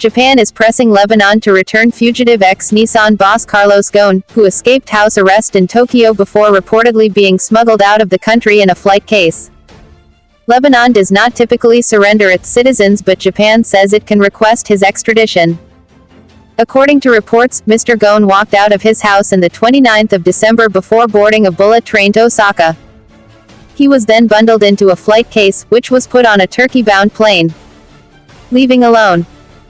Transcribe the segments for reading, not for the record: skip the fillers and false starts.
Japan is pressing Lebanon to return fugitive ex-Nissan boss Carlos Ghosn, who escaped house arrest in Tokyo before reportedly being smuggled out of the country in a flight case. Lebanon does not typically surrender its citizens, but Japan says it can request his extradition. According to reports, Mr. Ghosn walked out of his house on the 29th of December before boarding a bullet train to Osaka. He was then bundled into a flight case, which was put on a Turkey-bound plane. Leaving alone.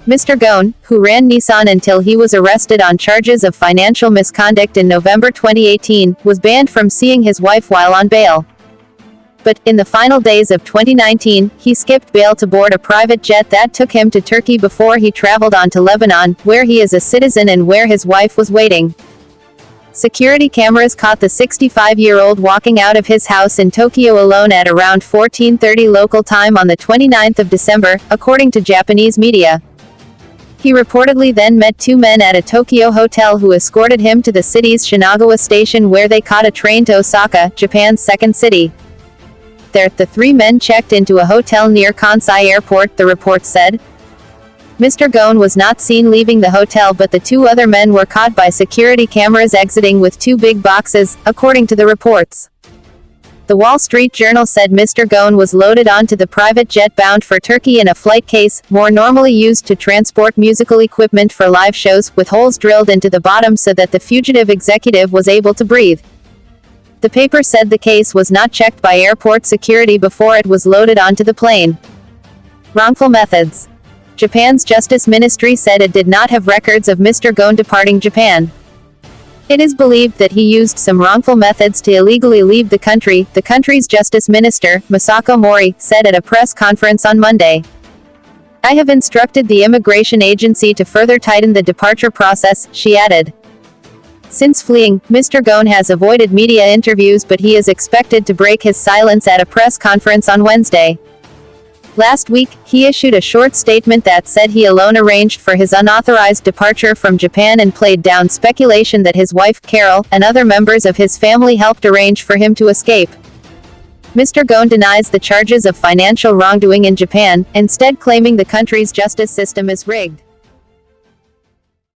Mr. Ghosn, who ran Nissan until he was arrested on charges of financial misconduct in November 2018, was banned from seeing his wife while on bail. But, in the final days of 2019, he skipped bail to board a private jet that took him to Turkey before he traveled on to Lebanon, where he is a citizen and where his wife was waiting. Security cameras caught the 65-year-old walking out of his house in Tokyo alone at around 14:30 local time on the 29th of December, according to Japanese media. He reportedly then met two men at a Tokyo hotel who escorted him to the city's Shinagawa station, where they caught a train to Osaka, Japan's second city. There, the three men checked into a hotel near Kansai Airport, the report said. Mr. Ghosn was not seen leaving the hotel, but the two other men were caught by security cameras exiting with two big boxes, according to the reports. The Wall Street Journal said Mr. Ghosn was loaded onto the private jet bound for Turkey in a flight case, more normally used to transport musical equipment for live shows, with holes drilled into the bottom so that the fugitive executive was able to breathe. The paper said the case was not checked by airport security before it was loaded onto the plane. Wrongful methods. Japan's Justice Ministry said it did not have records of Mr. Ghosn departing Japan. It is believed that he used some wrongful methods to illegally leave the country, the country's Justice Minister, Masako Mori, said at a press conference on Monday. I have instructed the immigration agency to further tighten the departure process, she added. Since fleeing, Mr. Ghosn has avoided media interviews, but he is expected to break his silence at a press conference on Wednesday. Last week, he issued a short statement that said he alone arranged for his unauthorized departure from Japan and played down speculation that his wife, Carol, and other members of his family helped arrange for him to escape. Mr. Ghosn denies the charges of financial wrongdoing in Japan, instead claiming the country's justice system is rigged.